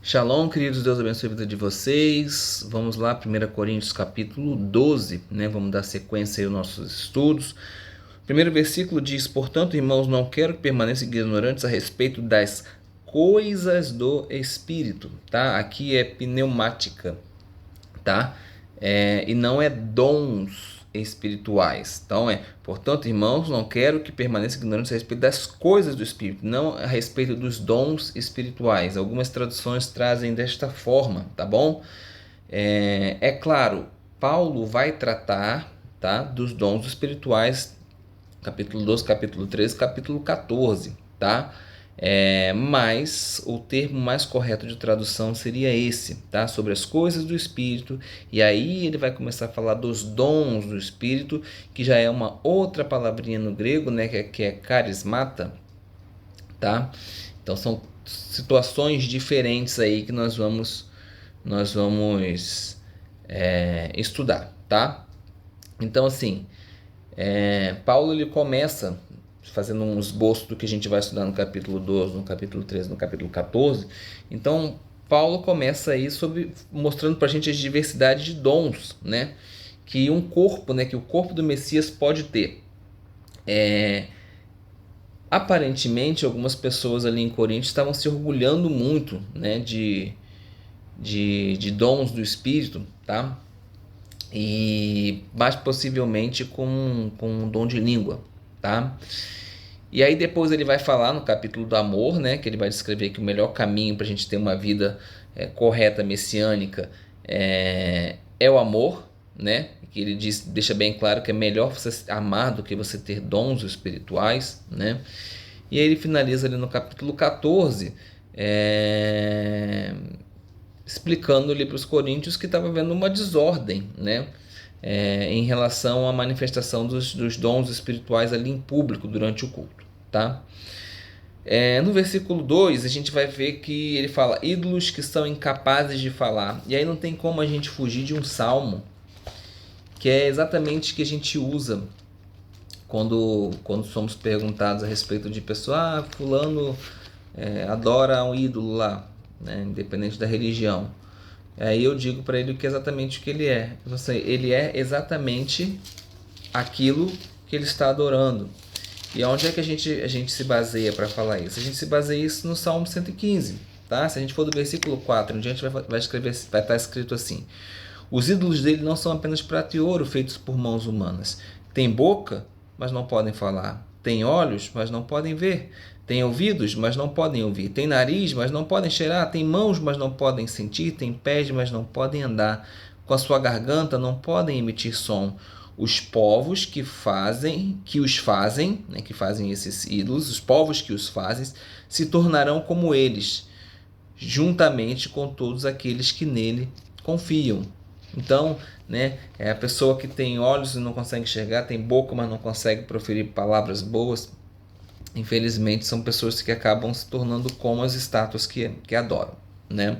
Shalom, queridos, Deus abençoe a vida de vocês. Vamos lá, 1 Coríntios capítulo 12, né? Vamos dar sequência aí aos nossos estudos. O primeiro versículo diz: Portanto, irmãos, não quero que permaneçam ignorantes a respeito das coisas do Espírito, tá? Aqui é pneumática, tá? E não é dons espirituais. Então portanto, irmãos, não quero que permaneçam ignorantes a respeito das coisas do Espírito, não a respeito dos dons espirituais. Algumas traduções trazem desta forma, tá bom? É claro, Paulo vai tratar, tá, dos dons espirituais, capítulo 12, capítulo 13, capítulo 14, tá? Mas o termo mais correto de tradução seria esse, tá? Sobre as coisas do Espírito, e aí ele vai começar a falar dos dons do Espírito, que já é uma outra palavrinha no grego, né? Que é carismata, tá? Então são situações diferentes aí que nós vamos estudar, tá? Então assim, Paulo ele começa fazendo um esboço do que a gente vai estudar no capítulo 12, no capítulo 13, no capítulo 14. Então, Paulo começa aí mostrando para a gente a diversidade de dons, né? Que um corpo, né? Que o corpo do Messias pode ter. Aparentemente, algumas pessoas ali em Corinto estavam se orgulhando muito, né? De dons do Espírito, tá? E mais possivelmente com um dom de língua, tá? E aí depois ele vai falar no capítulo do amor, né, que ele vai descrever que o melhor caminho para a gente ter uma vida correta, messiânica, é o amor, né? Que ele deixa bem claro que é melhor você amar do que você ter dons espirituais, né? E aí ele finaliza ali no capítulo 14, explicando ali para os coríntios que estava havendo uma desordem, né? Em relação à manifestação dos dons espirituais ali em público durante o culto, tá? No versículo 2 a gente vai ver que ele fala ídolos que são incapazes de falar, e aí não tem como a gente fugir de um salmo, que é exatamente o que a gente usa quando somos perguntados a respeito de pessoa, fulano adora um ídolo lá, né, independente da religião. Aí eu digo para ele que é exatamente o que ele é. Ele é exatamente aquilo que ele está adorando. E onde é que a gente se baseia para falar isso? A gente se baseia isso no Salmo 115. Tá? Se a gente for do versículo 4 em diante, vai estar escrito assim: Os ídolos dele não são apenas prata e ouro feitos por mãos humanas. Tem boca, mas não podem falar. Tem olhos, mas não podem ver. Tem ouvidos, mas não podem ouvir. Tem nariz, mas não podem cheirar. Tem mãos, mas não podem sentir. Tem pés, mas não podem andar. Com a sua garganta não podem emitir som. Os povos que os fazem, né, que fazem esses ídolos, os povos que os fazem, se tornarão como eles, juntamente com todos aqueles que nele confiam. Então, né, é a pessoa que tem olhos e não consegue enxergar, tem boca, mas não consegue proferir palavras boas. Infelizmente, são pessoas que acabam se tornando como as estátuas que adoram, né?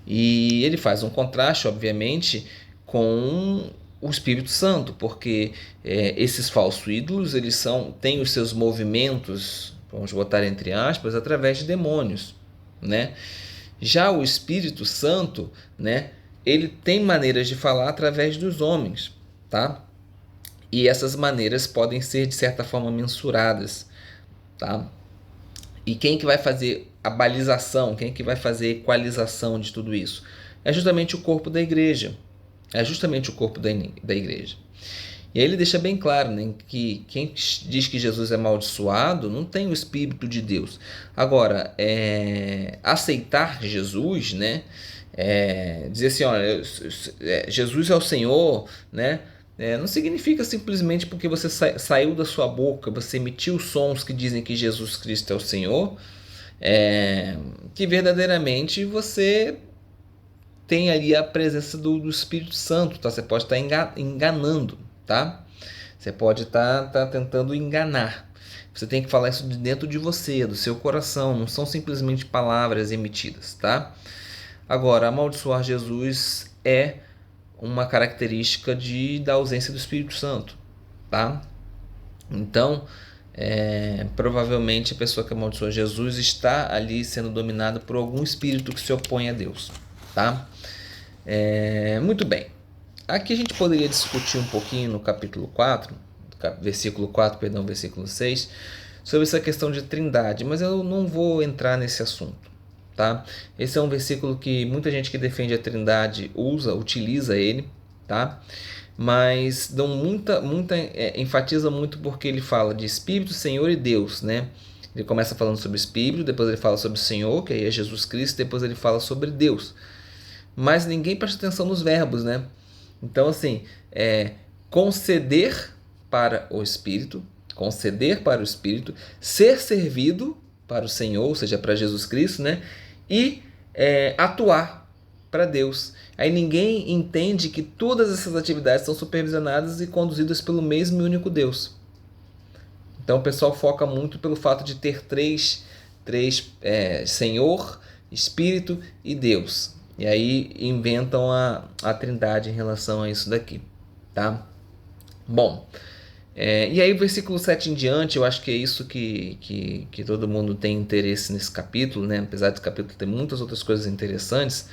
E ele faz um contraste, obviamente, com o Espírito Santo, porque esses falsos ídolos têm os seus movimentos, vamos botar entre aspas, através de demônios, né? Já o Espírito Santo, né, ele tem maneiras de falar através dos homens, tá? E essas maneiras podem ser de certa forma mensuradas, tá? E quem que vai fazer a balização, quem que vai fazer a equalização de tudo isso? É justamente o corpo da igreja. É justamente o corpo da igreja. E aí ele deixa bem claro, né, que quem diz que Jesus é amaldiçoado não tem o Espírito de Deus. Agora, aceitar Jesus, né, dizer assim, olha, Jesus é o Senhor, né, não significa simplesmente porque você saiu da sua boca, você emitiu sons que dizem que Jesus Cristo é o Senhor, que verdadeiramente você tem ali a presença do Espírito Santo, tá? Você pode estar enganando, tá? Você pode estar tentando enganar. Você tem que falar isso de dentro de você, do seu coração, não são simplesmente palavras emitidas, tá? Agora, amaldiçoar Jesus é uma característica da ausência do Espírito Santo, tá? Então, provavelmente a pessoa que amaldiçoa Jesus está ali sendo dominada por algum espírito que se opõe a Deus, tá? Muito bem. Aqui a gente poderia discutir um pouquinho no capítulo 4, versículo 4, perdão, versículo 6, sobre essa questão de trindade, mas eu não vou entrar nesse assunto, tá? Esse é um versículo que muita gente que defende a trindade utiliza ele, tá? Mas enfatiza muito porque ele fala de Espírito, Senhor e Deus, né? Ele começa falando sobre Espírito, depois ele fala sobre o Senhor, que aí é Jesus Cristo, depois ele fala sobre Deus. Mas ninguém presta atenção nos verbos, né? Então, assim, conceder para o Espírito, ser servido para o Senhor, ou seja, para Jesus Cristo, né? E atuar para Deus. Aí ninguém entende que todas essas atividades são supervisionadas e conduzidas pelo mesmo e único Deus. Então o pessoal foca muito pelo fato de ter três Senhor, Espírito e Deus. E aí inventam a trindade em relação a isso daqui, tá? Bom, e aí o versículo 7 em diante, eu acho que é isso que todo mundo tem interesse nesse capítulo, né? Apesar desse capítulo ter muitas outras coisas interessantes,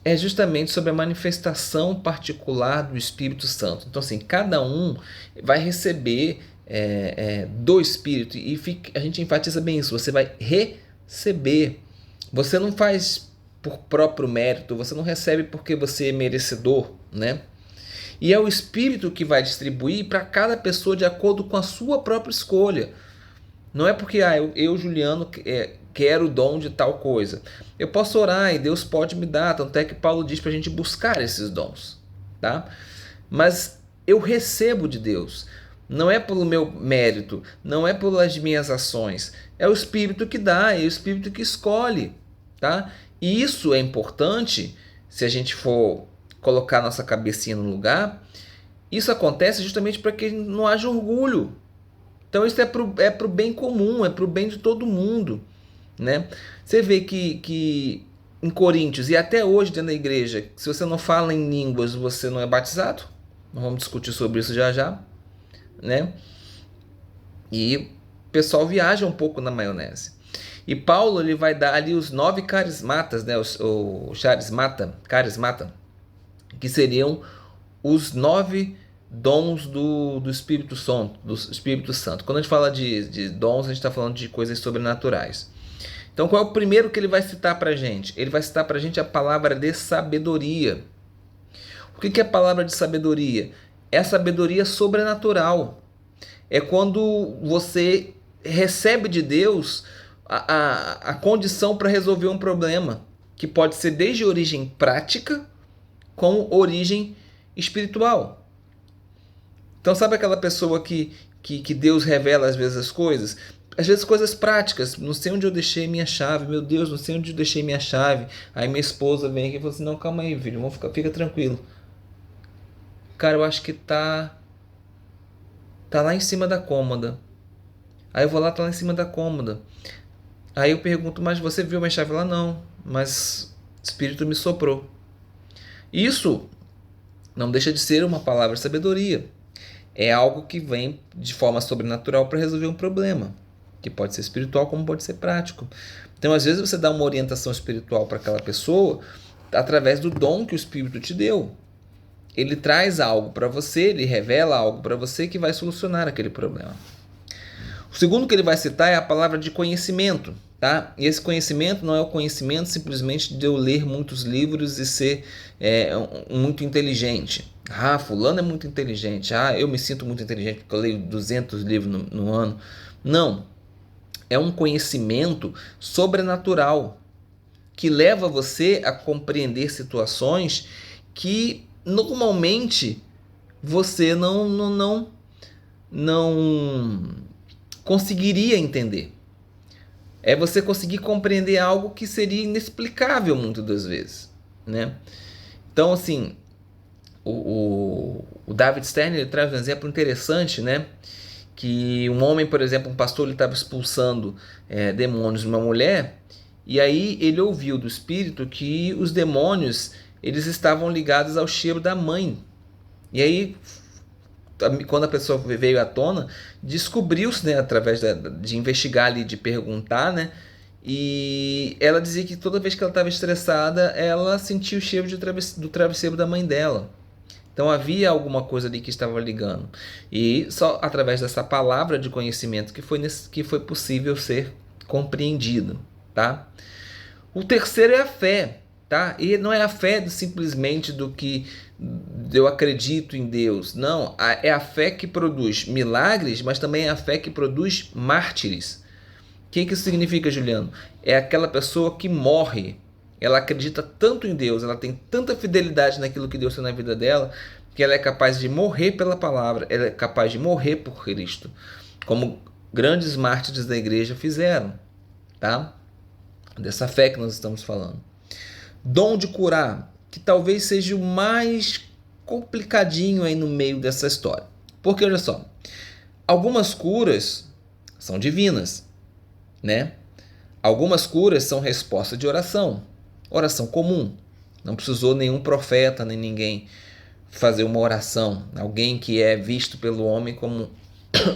é justamente sobre a manifestação particular do Espírito Santo. Então, assim, cada um vai receber do Espírito, e a gente enfatiza bem isso, você vai receber. Você não faz por próprio mérito, você não recebe porque você é merecedor, né? E é o Espírito que vai distribuir para cada pessoa de acordo com a sua própria escolha. Não é porque eu Juliano, quero o dom de tal coisa. Eu posso orar e Deus pode me dar, tanto é que Paulo diz para a gente buscar esses dons, tá? Mas eu recebo de Deus. Não é pelo meu mérito, não é pelas minhas ações. É o Espírito que dá, é o Espírito que escolhe, tá? E isso é importante, se a gente for colocar nossa cabecinha no lugar. Isso acontece justamente para que não haja orgulho. Então isso é pro bem comum, é pro bem de todo mundo, né? Você vê que em Coríntios e até hoje dentro da igreja, se você não fala em línguas, você não é batizado. Nós vamos discutir sobre isso já, né? E o pessoal viaja um pouco na maionese. E Paulo ele vai dar ali os 9 carismatas, né? O carismata, que seriam os 9 dons do Espírito Santo. Quando a gente fala de dons, a gente está falando de coisas sobrenaturais. Então, qual é o primeiro que ele vai citar para a gente? Ele vai citar para a gente a palavra de sabedoria. O que é a palavra de sabedoria? É a sabedoria sobrenatural. É quando você recebe de Deus a condição para resolver um problema, que pode ser desde origem prática com origem espiritual. Então sabe aquela pessoa que Deus revela às vezes as coisas? Às vezes coisas práticas. Não sei onde eu deixei minha chave. Meu Deus, não sei onde eu deixei minha chave. Aí minha esposa vem aqui e fala assim, não, calma aí, filho, fica tranquilo. Cara, eu acho que tá lá em cima da cômoda. Aí eu vou lá, tá lá em cima da cômoda. Aí eu pergunto, mas você viu minha chave lá? Não, mas o Espírito me soprou. Isso não deixa de ser uma palavra de sabedoria. É algo que vem de forma sobrenatural para resolver um problema, que pode ser espiritual como pode ser prático. Então, às vezes, você dá uma orientação espiritual para aquela pessoa através do dom que o Espírito te deu. Ele traz algo para você, ele revela algo para você que vai solucionar aquele problema. O segundo que ele vai citar é a palavra de conhecimento, tá? E esse conhecimento não é o conhecimento simplesmente de eu ler muitos livros e ser muito inteligente. Ah, fulano é muito inteligente. Ah, eu me sinto muito inteligente porque eu leio 200 livros no ano. Não. É um conhecimento sobrenatural que leva você a compreender situações que normalmente você não conseguiria entender. É você conseguir compreender algo que seria inexplicável muitas das vezes, né? Então, assim, o David Stern ele traz um exemplo interessante, né? Que um homem, por exemplo, um pastor, ele estava expulsando demônios de uma mulher, e aí ele ouviu do Espírito que os demônios eles estavam ligados ao cheiro da mãe. E aí quando a pessoa veio à tona, descobriu-se, né, através de investigar ali, de perguntar, né, e ela dizia que toda vez que ela estava estressada, ela sentia o cheiro do travesseiro da mãe dela. Então havia alguma coisa ali que estava ligando. E só através dessa palavra de conhecimento que foi possível ser compreendido, tá? O terceiro é a fé, tá? E não é a fé simplesmente do que eu acredito em Deus. Não, é a fé que produz milagres, mas também é a fé que produz mártires. O que isso significa, Juliano? É aquela pessoa que morre. Ela acredita tanto em Deus, ela tem tanta fidelidade naquilo que Deus tem na vida dela, que ela é capaz de morrer pela palavra, ela é capaz de morrer por Cristo, como grandes mártires da igreja fizeram, tá? Dessa fé que nós estamos falando. Dom de curar, que talvez seja o mais complicadinho aí no meio dessa história. Porque olha só, algumas curas são divinas, né? Algumas curas são resposta de oração, oração comum. Não precisou nenhum profeta nem ninguém fazer uma oração, alguém que é visto pelo homem como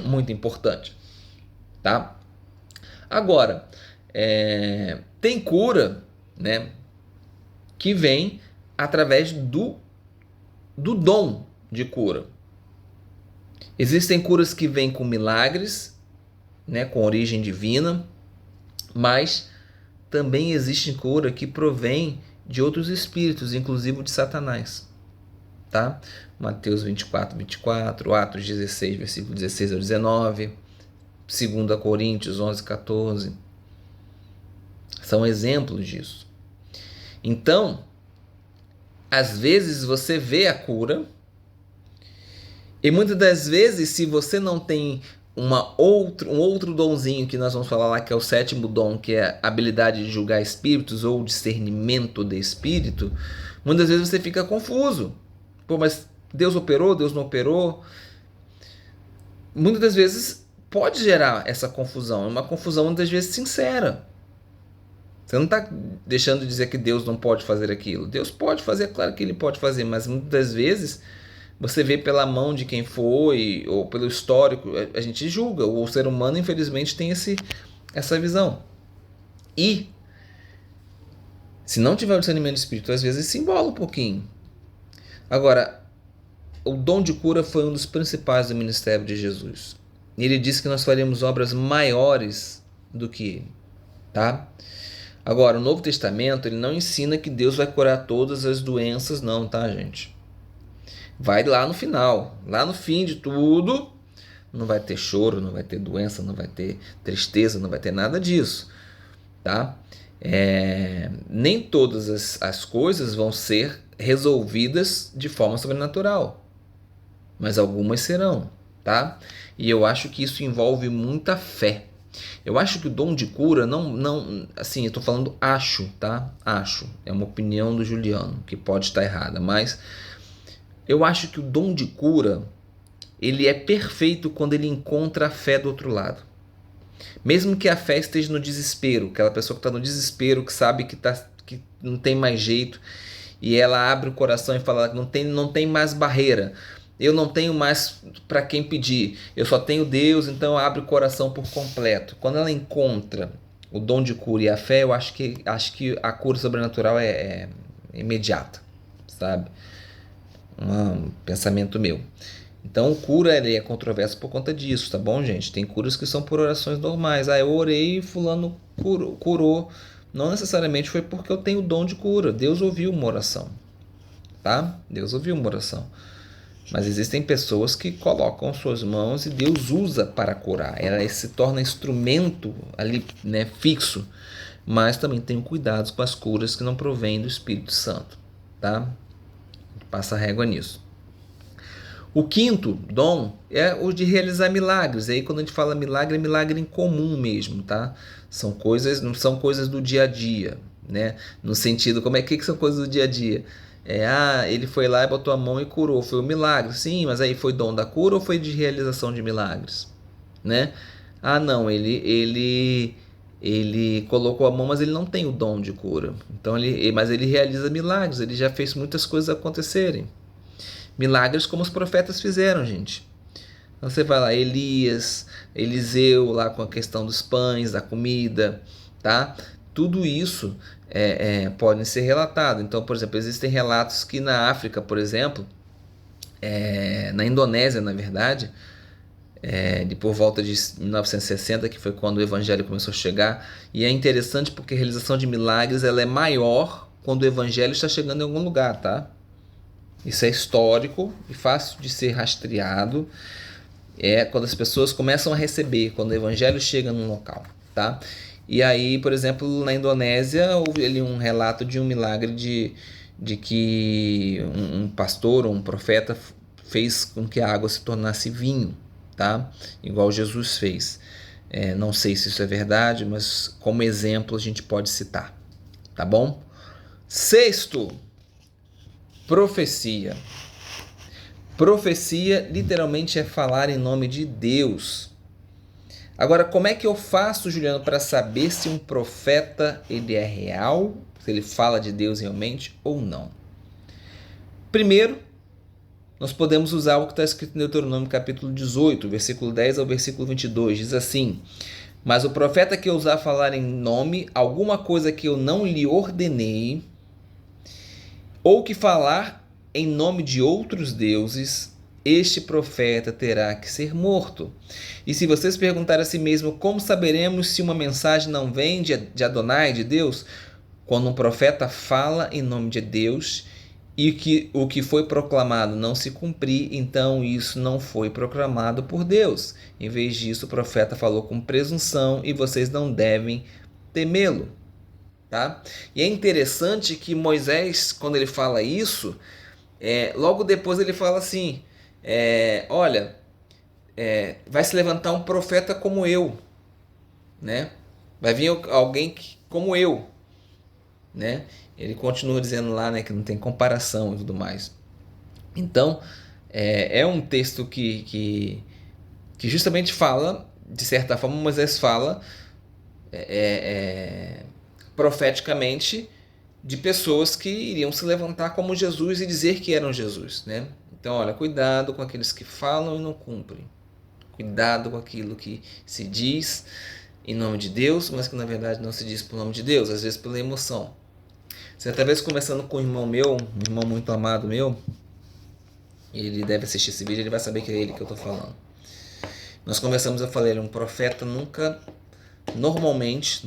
muito importante, tá? Agora, tem cura, né, que vem através do dom de cura. Existem curas que vêm com milagres, né, com origem divina, mas também existe cura que provém de outros espíritos, inclusive de Satanás, tá? Mateus 24, Atos 16, versículo 16 ao 19, 2 Coríntios 11, 14, são exemplos disso. Então, às vezes você vê a cura, e muitas das vezes, se você não tem um outro donzinho que nós vamos falar lá, que é o sétimo dom, que é a habilidade de julgar espíritos ou discernimento de espírito, muitas vezes você fica confuso. Pô, mas Deus operou, Deus não operou? Muitas das vezes pode gerar essa confusão, uma confusão muitas vezes sincera. Você não está deixando de dizer que Deus não pode fazer aquilo. Deus pode fazer, claro que Ele pode fazer, mas muitas das vezes você vê pela mão de quem foi ou pelo histórico, a gente julga. O ser humano, infelizmente, tem essa visão. E se não tiver o discernimento espiritual, às vezes se embola um pouquinho. Agora, o dom de cura foi um dos principais do ministério de Jesus. E ele disse que nós faríamos obras maiores do que ele, tá? Agora, o Novo Testamento, ele não ensina que Deus vai curar todas as doenças, não, tá, gente? Vai lá no final, lá no fim de tudo, não vai ter choro, não vai ter doença, não vai ter tristeza, não vai ter nada disso, tá? Nem todas as coisas vão ser resolvidas de forma sobrenatural, mas algumas serão, tá? E eu acho que isso envolve muita fé. Eu acho que o dom de cura não assim, eu tô falando acho, tá? Acho, é uma opinião do Juliano, que pode estar errada, mas eu acho que o dom de cura, ele é perfeito quando ele encontra a fé do outro lado. Mesmo que a fé esteja no desespero, aquela pessoa que está no desespero, que sabe que não tem mais jeito, e ela abre o coração e fala que não tem mais barreira, eu não tenho mais para quem pedir, eu só tenho Deus, então abre o coração por completo. Quando ela encontra o dom de cura e a fé, eu acho que a cura sobrenatural é imediata, sabe? Um pensamento meu. Então, cura ele é controverso por conta disso, tá bom, gente? Tem curas que são por orações normais. Eu orei e fulano curou. Não necessariamente foi porque eu tenho o dom de cura. Deus ouviu uma oração, tá? Deus ouviu uma oração. Mas existem pessoas que colocam suas mãos e Deus usa para curar. Ela se torna instrumento ali, né, fixo. Mas também tenho cuidados com as curas que não provêm do Espírito Santo, tá? Passa a régua nisso. O quinto dom é o de realizar milagres. Aí quando a gente fala milagre, é milagre em comum mesmo, tá? Não são coisas do dia a dia, né? No sentido, que são coisas do dia a dia? Ele foi lá e botou a mão e curou, foi um milagre. Sim, mas aí foi dom da cura ou foi de realização de milagres, né? Não, ele colocou a mão, mas ele não tem o dom de cura. Então mas ele realiza milagres, ele já fez muitas coisas acontecerem. Milagres como os profetas fizeram, gente. Então você vai lá, Elias, Eliseu lá com a questão dos pães, da comida, tá? Tudo isso pode ser relatado. Então, por exemplo, existem relatos que na África, por exemplo, na Indonésia, na verdade, de por volta de 1960, que foi quando o evangelho começou a chegar. E é interessante porque a realização de milagres ela é maior quando o evangelho está chegando em algum lugar, tá? Isso é histórico e fácil de ser rastreado. É quando as pessoas começam a receber, quando o evangelho chega num local, tá? E aí, por exemplo, na Indonésia, houve ali um relato de um milagre de que um pastor ou um profeta fez com que a água se tornasse vinho, tá? Igual Jesus fez. Não sei se isso é verdade, mas como exemplo a gente pode citar, tá bom? Sexto, profecia. Profecia literalmente é falar em nome de Deus. Agora, como é que eu faço, Juliano, para saber se um profeta ele é real, se ele fala de Deus realmente ou não? Primeiro, nós podemos usar o que está escrito em Deuteronômio capítulo 18, versículo 10 ao versículo 22. Diz assim: mas o profeta que ousar falar em nome alguma coisa que eu não lhe ordenei, ou que falar em nome de outros deuses, este profeta terá que ser morto. E se vocês perguntarem a si mesmo, como saberemos se uma mensagem não vem de Adonai, de Deus? Quando um profeta fala em nome de Deus e o que foi proclamado não se cumprir, então isso não foi proclamado por Deus. Em vez disso, o profeta falou com presunção e vocês não devem temê-lo. Tá? E é interessante que Moisés, quando ele fala isso, logo depois ele fala assim, olha, vai se levantar um profeta como eu, né? Vai vir alguém como eu, né? Ele continua dizendo lá, né, que não tem comparação e tudo mais. Então, é um texto que justamente fala, de certa forma, Moisés fala profeticamente de pessoas que iriam se levantar como Jesus e dizer que eram Jesus, né? Então, olha, cuidado com aqueles que falam e não cumprem. Cuidado com aquilo que se diz em nome de Deus, mas que na verdade não se diz por nome de Deus, às vezes pela emoção. Certa vez conversando com um irmão meu, um irmão muito amado meu, ele deve assistir esse vídeo, ele vai saber que é ele que eu estou falando. Nós conversamos, eu falei, um profeta normalmente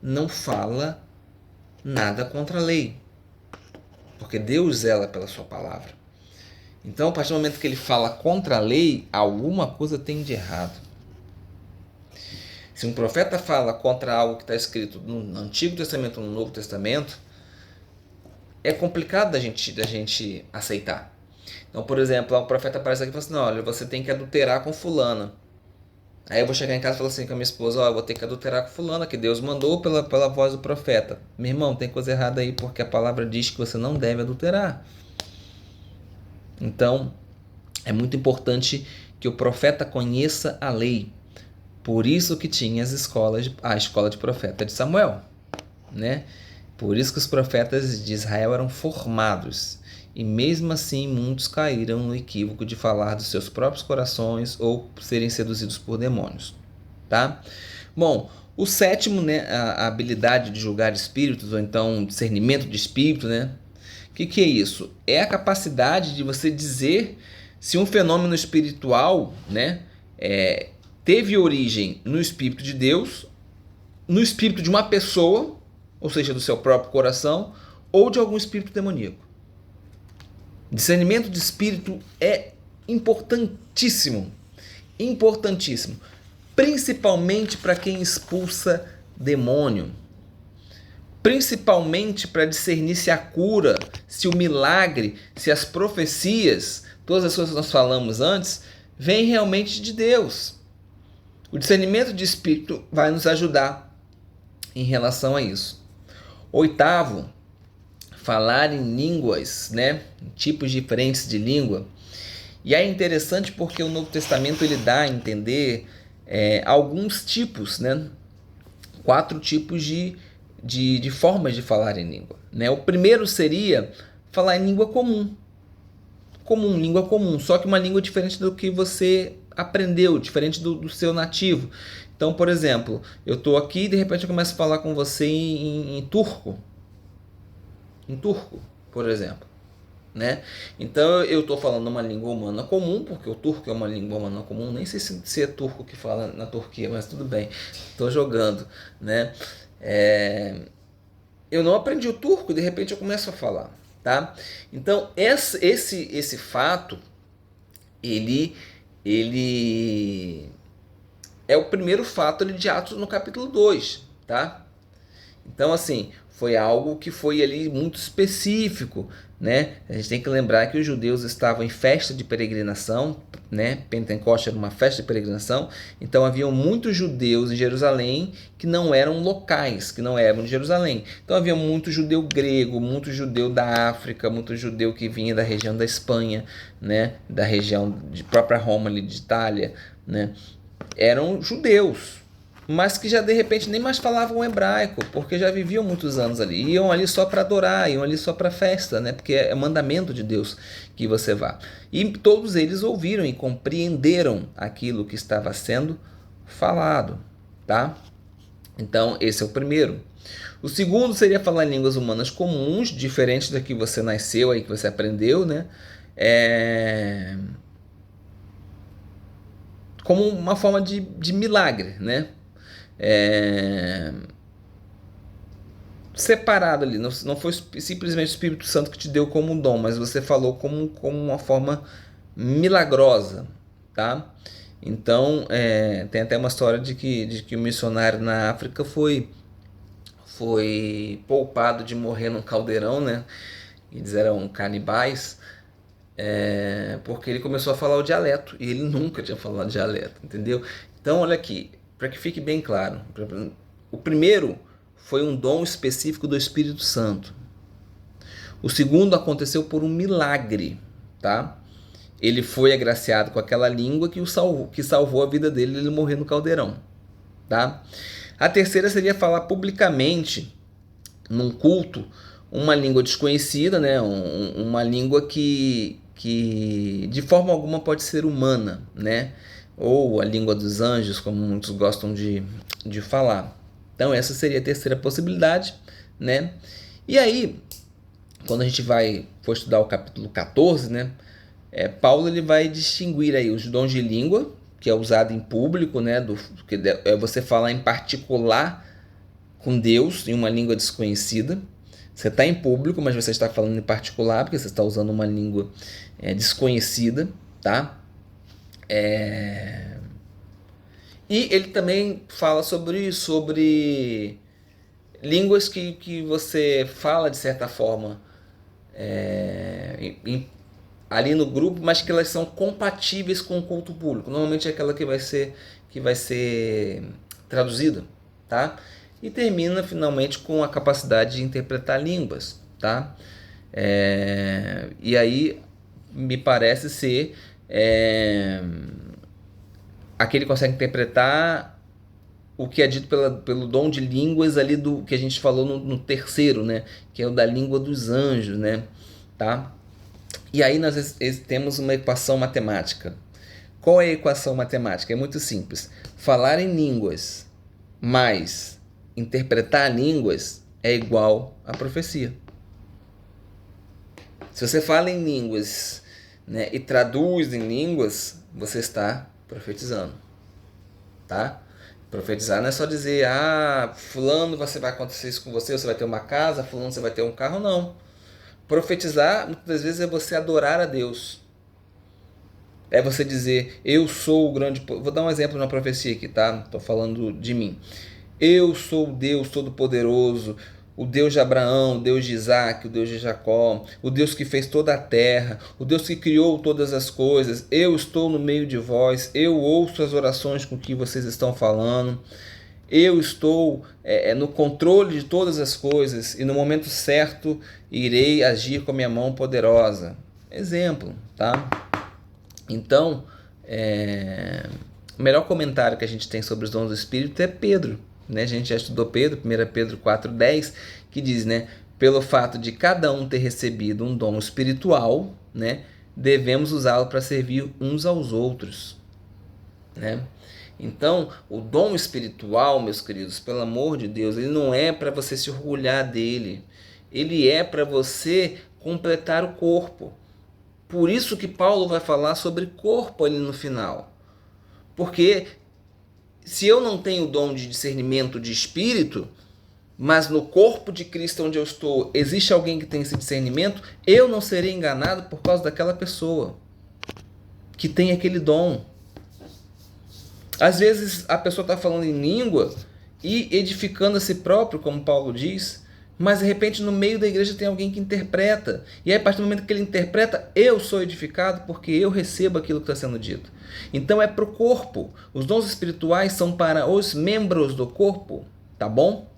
não fala nada contra a lei, porque Deus zela pela sua palavra. Então, a partir do momento que ele fala contra a lei, alguma coisa tem de errado. Se um profeta fala contra algo que está escrito no Antigo Testamento ou no Novo Testamento, é complicado da gente aceitar. Então, por exemplo, o profeta aparece aqui e fala assim, não, olha, você tem que adulterar com fulana. Aí eu vou chegar em casa e falar assim com a minha esposa, eu vou ter que adulterar com fulana, que Deus mandou pela voz do profeta. Meu irmão, tem coisa errada aí, porque a palavra diz que você não deve adulterar. Então, é muito importante que o profeta conheça a lei. Por isso que tinha a escola de profeta de Samuel, né? Por isso que os profetas de Israel eram formados. E mesmo assim, muitos caíram no equívoco de falar dos seus próprios corações ou serem seduzidos por demônios, tá? Bom, o sétimo, né, a habilidade de julgar espíritos, ou então discernimento de espírito, né? O que é isso? É a capacidade de você dizer se um fenômeno espiritual, né, teve origem no espírito de Deus, no espírito de uma pessoa, ou seja, do seu próprio coração, ou de algum espírito demoníaco. Discernimento de espírito é importantíssimo, importantíssimo, principalmente para quem expulsa demônio, principalmente para discernir se a cura, se o milagre, se as profecias, todas as coisas que nós falamos antes, vêm realmente de Deus. O discernimento de espírito vai nos ajudar em relação a isso. Oitavo, falar em línguas, né? Tipos diferentes de língua. E é interessante porque o Novo Testamento ele dá a entender alguns tipos, né? 4 tipos de formas de falar em língua, né? O primeiro seria falar em língua comum. Língua comum, só que uma língua diferente do que você aprendeu, diferente do seu nativo. Então, por exemplo, eu estou aqui e de repente eu começo a falar com você em turco. Em turco, por exemplo. Né? Então eu estou falando uma língua humana comum, porque o turco é uma língua humana comum, nem sei se é turco que fala na Turquia, mas tudo bem, estou jogando. Né? Eu não aprendi o turco, de repente eu começo a falar. Tá? Então esse fato, ele é o primeiro fato ali de Atos no capítulo 2, tá? Então, assim, foi algo que foi ali muito específico, né? A gente tem que lembrar que os judeus estavam em festa de peregrinação, né? Pentecoste era uma festa de peregrinação, então haviam muitos judeus em Jerusalém que não eram locais, que não eram de Jerusalém. Então havia muito judeu grego, muito judeu da África, muito judeu que vinha da região da Espanha, né? Da região de própria Roma ali de Itália, né? Eram judeus, mas que já de repente nem mais falavam hebraico, porque já viviam muitos anos ali. Iam ali só para adorar, iam ali só para festa, né? Porque é mandamento de Deus que você vá. E todos eles ouviram e compreenderam aquilo que estava sendo falado, tá? Então, esse é o primeiro. O segundo seria falar em línguas humanas comuns, diferente da que você nasceu aí, que você aprendeu, né? Como uma forma de milagre, né? Separado ali, não foi simplesmente o Espírito Santo que te deu como um dom, mas você falou como uma forma milagrosa, tá? Então, tem até uma história de que o missionário na África foi poupado de morrer num caldeirão, né? Eles eram canibais, porque ele começou a falar o dialeto, e ele nunca tinha falado dialeto, entendeu? Então, olha aqui, para que fique bem claro, o primeiro foi um dom específico do Espírito Santo. O segundo aconteceu por um milagre, tá? Ele foi agraciado com aquela língua que salvou a vida dele, ele morrer no caldeirão, tá? A terceira seria falar publicamente num culto uma língua desconhecida, né? Uma língua que de forma alguma pode ser humana, né? Ou a língua dos anjos, como muitos gostam de falar. Então essa seria a terceira possibilidade, né? E aí, quando a gente for estudar o capítulo 14, né? Paulo ele vai distinguir aí os dons de língua, que é usado em público, né? Que é você falar em particular com Deus em uma língua desconhecida. Você está em público, mas você está falando em particular, porque você está usando uma língua desconhecida, tá? E ele também fala sobre línguas que você fala de certa forma ali no grupo, mas que elas são compatíveis com o culto público. Normalmente é aquela que vai ser traduzida, tá? E termina finalmente com a capacidade de interpretar línguas, tá? E aí me parece ser aquele que consegue interpretar o que é dito pelo dom de línguas ali do que a gente falou no terceiro, né? Que é o da língua dos anjos, né? Tá? E aí nós temos uma equação matemática. Qual é a equação matemática? É muito simples. Falar em línguas mais interpretar línguas é igual a profecia. Se você fala em línguas, né, e traduz em línguas, você está profetizando, tá? Profetizar não é só dizer, fulano, vai acontecer isso com você, você vai ter uma casa, fulano, você vai ter um carro, não. Profetizar, muitas vezes, é você adorar a Deus. É você dizer, eu sou o grande... Vou dar um exemplo na profecia aqui, tá? Estou falando de mim. Eu sou o Deus Todo-Poderoso, o Deus de Abraão, o Deus de Isaac, o Deus de Jacó, o Deus que fez toda a terra, o Deus que criou todas as coisas. Eu estou no meio de vós, eu ouço as orações com que vocês estão falando. Eu estou no controle de todas as coisas e no momento certo irei agir com a minha mão poderosa. Exemplo, tá? Então, o melhor comentário que a gente tem sobre os dons do Espírito é Pedro. Né? A gente já estudou Pedro, 1 Pedro 4,10, que diz, né? pelo fato de cada um ter recebido um dom espiritual, né, devemos usá-lo para servir uns aos outros, né? Então, o dom espiritual, meus queridos, pelo amor de Deus, ele não é para você se orgulhar dele. Ele é para você completar o corpo. Por isso que Paulo vai falar sobre corpo ali no final. Porque se eu não tenho o dom de discernimento de espírito, mas no corpo de Cristo onde eu estou existe alguém que tem esse discernimento, eu não serei enganado por causa daquela pessoa que tem aquele dom. Às vezes a pessoa está falando em língua e edificando a si próprio, como Paulo diz, mas de repente no meio da igreja tem alguém que interpreta. E aí, a partir do momento que ele interpreta, eu sou edificado porque eu recebo aquilo que está sendo dito. Então é para o corpo. Os dons espirituais são para os membros do corpo, tá bom?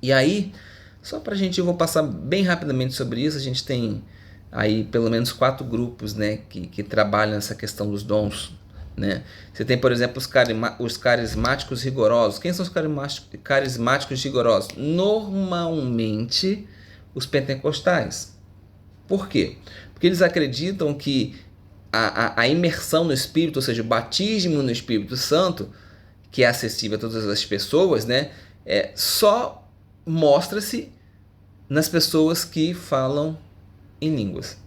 E aí, só para a gente, eu vou passar bem rapidamente sobre isso. A gente tem aí pelo menos 4 grupos, né, que trabalham essa questão dos dons. Né? Você tem, por exemplo, os carismáticos rigorosos. Quem são os carismáticos rigorosos? Normalmente, os pentecostais. Por quê? Porque eles acreditam que a imersão no Espírito, ou seja, o batismo no Espírito Santo, que é acessível a todas as pessoas, né, só mostra-se nas pessoas que falam em línguas.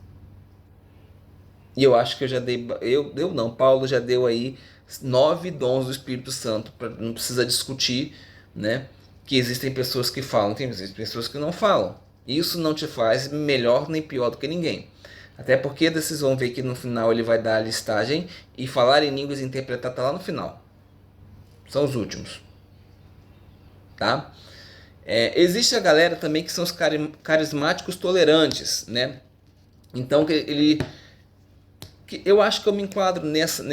E eu acho que eu já dei. Eu não, Paulo já deu aí 9 dons do Espírito Santo. Não precisa discutir, né? Que existem pessoas que falam, tem pessoas que não falam. Isso não te faz melhor nem pior do que ninguém. Até porque vocês vão ver que no final ele vai dar a listagem e falar em línguas e interpretar tá lá no final. São os últimos. Tá? Existe a galera também que são os carismáticos tolerantes, né? Então eu acho que eu me enquadro nesse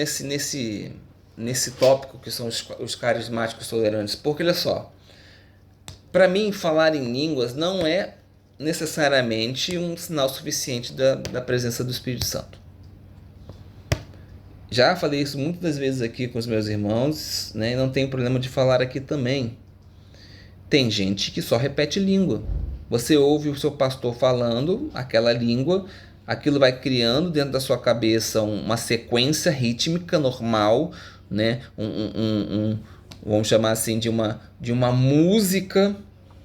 tópico que são os carismáticos tolerantes. Porque olha só, para mim falar em línguas não é necessariamente um sinal suficiente da presença do Espírito Santo. Já falei isso muitas vezes aqui com os meus irmãos, né? E não tenho problema de falar aqui também. Tem gente que só repete língua. Você ouve o seu pastor falando aquela língua, aquilo vai criando dentro da sua cabeça uma sequência rítmica normal, né? Vamos chamar assim de uma música,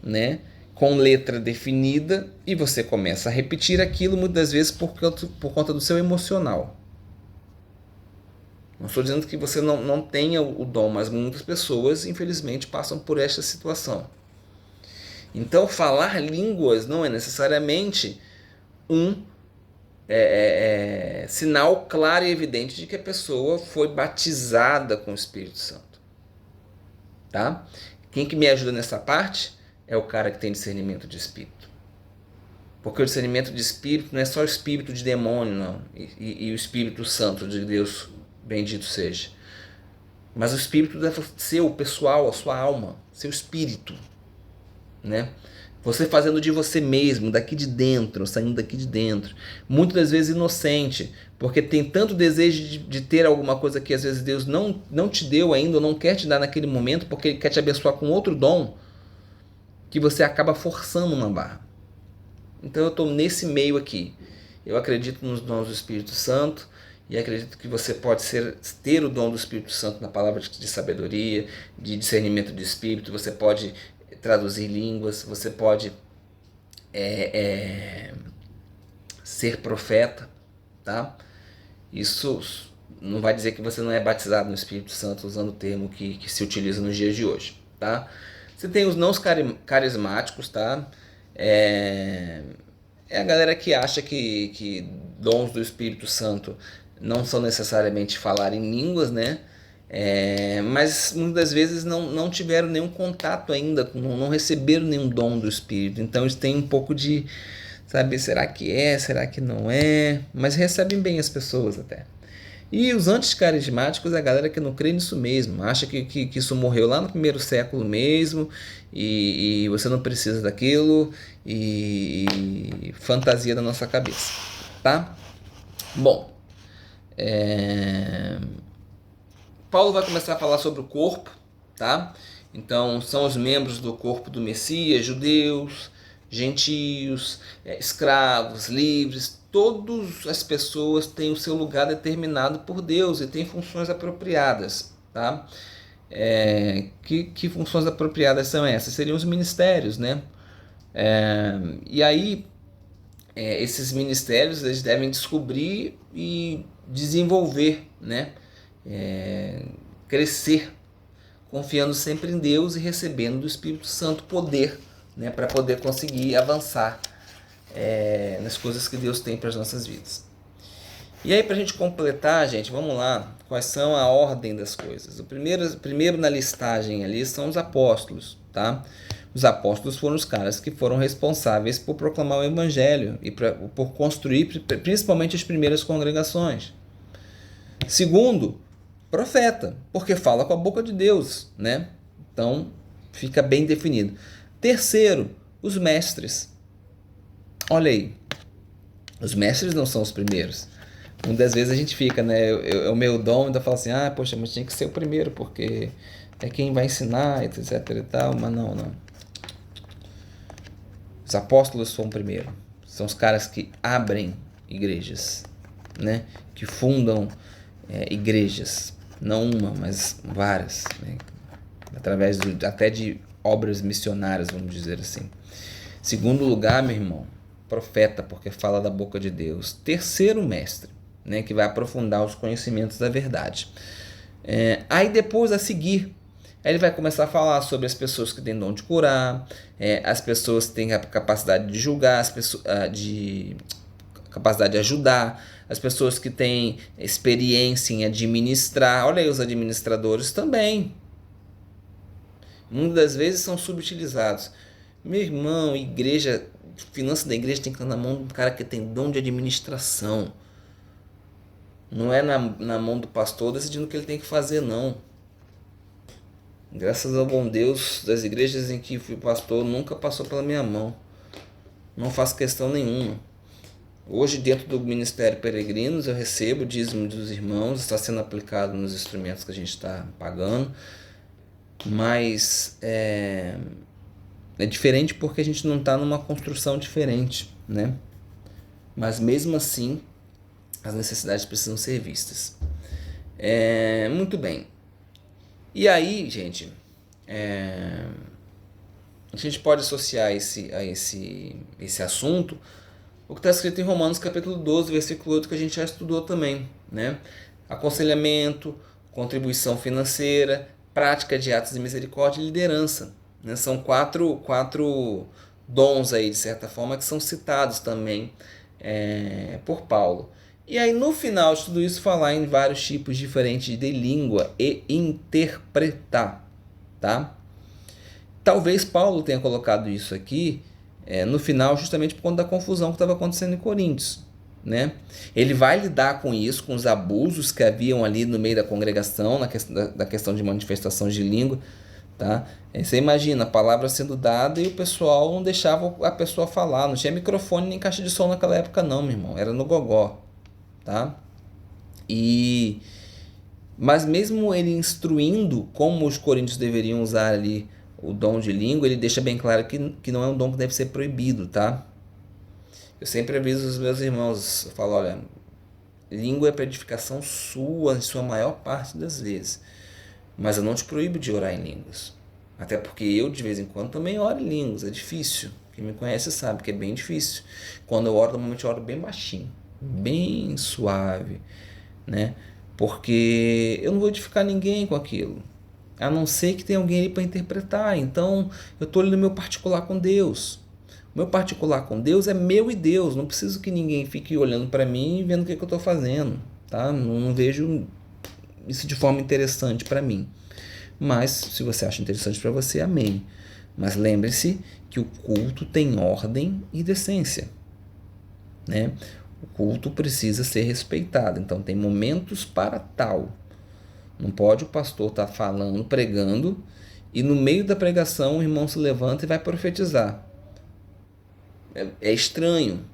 né? Com letra definida, e você começa a repetir aquilo muitas vezes por conta do seu emocional. Não estou dizendo que você não tenha o dom, mas muitas pessoas, infelizmente, passam por esta situação. Então, falar línguas não é necessariamente um sinal claro e evidente de que a pessoa foi batizada com o Espírito Santo. Tá? Quem que me ajuda nessa parte é o cara que tem discernimento de espírito. Porque o discernimento de espírito não é só o espírito de demônio, não. E o Espírito Santo de Deus, bendito seja. Mas o espírito deve ser o pessoal, a sua alma, seu espírito, né? Você fazendo de você mesmo, daqui de dentro, saindo daqui de dentro. Muitas das vezes inocente, porque tem tanto desejo de ter alguma coisa que às vezes Deus não te deu ainda, ou não quer te dar naquele momento, porque Ele quer te abençoar com outro dom, que você acaba forçando uma barra. Então eu estou nesse meio aqui. Eu acredito nos dons do Espírito Santo, e acredito que você pode ter o dom do Espírito Santo na palavra de sabedoria, de discernimento de espírito, você pode traduzir línguas, você pode ser profeta, tá? Isso não vai dizer que você não é batizado no Espírito Santo, usando o termo que se utiliza nos dias de hoje, tá? Você tem os não carismáticos, tá? É a galera que acha que dons do Espírito Santo não são necessariamente falar em línguas, né? Mas muitas vezes não tiveram nenhum contato ainda, não receberam nenhum dom do Espírito. Então eles têm um pouco de, sabe, será que será que não é? Mas recebem bem as pessoas até. E os anticarismáticos é a galera que não crê nisso mesmo, acha que isso morreu lá no 1º século mesmo, e você não precisa daquilo, e fantasia da nossa cabeça, tá? Bom, Paulo vai começar a falar sobre o corpo, tá? Então, são os membros do corpo do Messias, judeus, gentios, escravos, livres, todas as pessoas têm o seu lugar determinado por Deus e têm funções apropriadas, tá? Que funções apropriadas são essas? Seriam os ministérios, né? E aí, esses ministérios eles devem descobrir e desenvolver, né? Crescer, confiando sempre em Deus e recebendo do Espírito Santo poder, né? Para poder conseguir avançar nas coisas que Deus tem para as nossas vidas. E aí, para a gente completar, gente, vamos lá, quais são a ordem das coisas. O primeiro na listagem ali são os apóstolos, tá? Os apóstolos foram os caras que foram responsáveis por proclamar o evangelho e por construir principalmente as primeiras congregações. Segundo, profeta, porque fala com a boca de Deus, né? Então, fica bem definido. Terceiro, os mestres. Olha aí, os mestres não são os primeiros. Muitas vezes a gente fica, né? O meu dom ainda fala assim, poxa, mas tinha que ser o primeiro, porque é quem vai ensinar, etc e tal, mas não. Os apóstolos são o primeiro. São os caras que abrem igrejas, né? Que fundam igrejas. Não uma, mas várias, né? Através até de obras missionárias, vamos dizer assim. Segundo lugar, meu irmão, profeta, porque fala da boca de Deus. Terceiro, mestre, né, que vai aprofundar os conhecimentos da verdade. Aí depois, a seguir, ele vai começar a falar sobre as pessoas que têm dom de curar, as pessoas que têm a capacidade de julgar, as pessoas, capacidade de ajudar, as pessoas que têm experiência em administrar. Olha aí, os administradores também. Muitas das vezes são subutilizados. Meu irmão, igreja, finanças da igreja tem que estar na mão de um cara que tem dom de administração. Não é na mão do pastor decidindo o que ele tem que fazer, não. Graças ao bom Deus, das igrejas em que fui pastor, nunca passou pela minha mão. Não faço questão nenhuma. Hoje, dentro do Ministério Peregrinos, eu recebo o dízimo dos irmãos, está sendo aplicado nos instrumentos que a gente está pagando. Mas é diferente porque a gente não está numa construção diferente, né? Mas mesmo assim, as necessidades precisam ser vistas. Muito bem. E aí, gente, a gente pode associar a esse assunto o que está escrito em Romanos capítulo 12, versículo 8, que a gente já estudou também, né? Aconselhamento, contribuição financeira, prática de atos de misericórdia e liderança, né? São quatro dons aí, de certa forma, que são citados também por Paulo. E aí, no final de tudo isso, falar em vários tipos diferentes de língua e interpretar, tá? Talvez Paulo tenha colocado isso aqui no final justamente por conta da confusão que estava acontecendo em Coríntios, né? Ele vai lidar com isso, com os abusos que haviam ali no meio da congregação, da questão de manifestação de língua, tá? Você imagina a palavra sendo dada e o pessoal não deixava a pessoa falar, não tinha microfone nem caixa de som naquela época não, meu irmão, era no gogó, tá? Mas mesmo ele instruindo como os coríntios deveriam usar ali o dom de língua, ele deixa bem claro que não é um dom que deve ser proibido, tá? Eu sempre aviso os meus irmãos, eu falo, olha, língua é para edificação sua, em sua maior parte das vezes, mas eu não te proíbo de orar em línguas, até porque eu de vez em quando também oro em línguas, é difícil, quem me conhece sabe que é bem difícil. Quando eu oro, normalmente eu oro bem baixinho, bem suave, né? Porque eu não vou edificar ninguém com aquilo, a não ser que tenha alguém ali para interpretar. Então eu estou ali no meu particular com Deus. O meu particular com Deus é meu e Deus. Não preciso que ninguém fique olhando para mim e vendo o que eu estou fazendo, tá? Não vejo isso de forma interessante para mim. Mas se você acha interessante para você, amém. Mas lembre-se que o culto tem ordem e decência, né? O culto precisa ser respeitado. Então tem momentos para tal. Não pode o pastor estar falando, pregando, e no meio da pregação o irmão se levanta e vai profetizar. É estranho,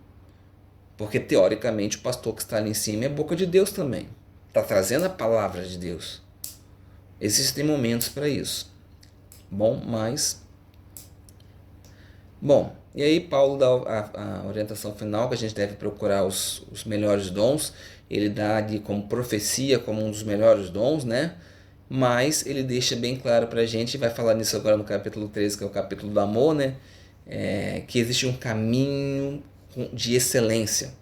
porque teoricamente o pastor que está ali em cima é boca de Deus também. Está trazendo a palavra de Deus. Existem momentos para isso. Bom, E aí Paulo dá a orientação final que a gente deve procurar os melhores dons. Ele dá ali como profecia, como um dos melhores dons, né? Mas ele deixa bem claro para a gente, vai falar nisso agora no capítulo 13, que é o capítulo do amor, né? Que existe um caminho de excelência.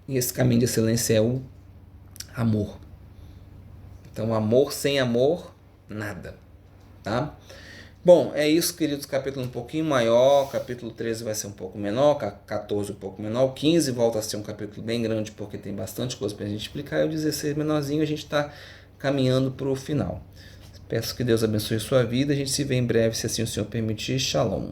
E esse caminho de excelência é o amor. Então, amor sem amor, nada, tá? Bom, é isso, queridos. Capítulo um pouquinho maior, capítulo 13 vai ser um pouco menor, 14 um pouco menor, 15 volta a ser um capítulo bem grande porque tem bastante coisa para a gente explicar, e o 16 menorzinho a gente está caminhando para o final. Peço que Deus abençoe sua vida, a gente se vê em breve, se assim o Senhor permitir. Shalom.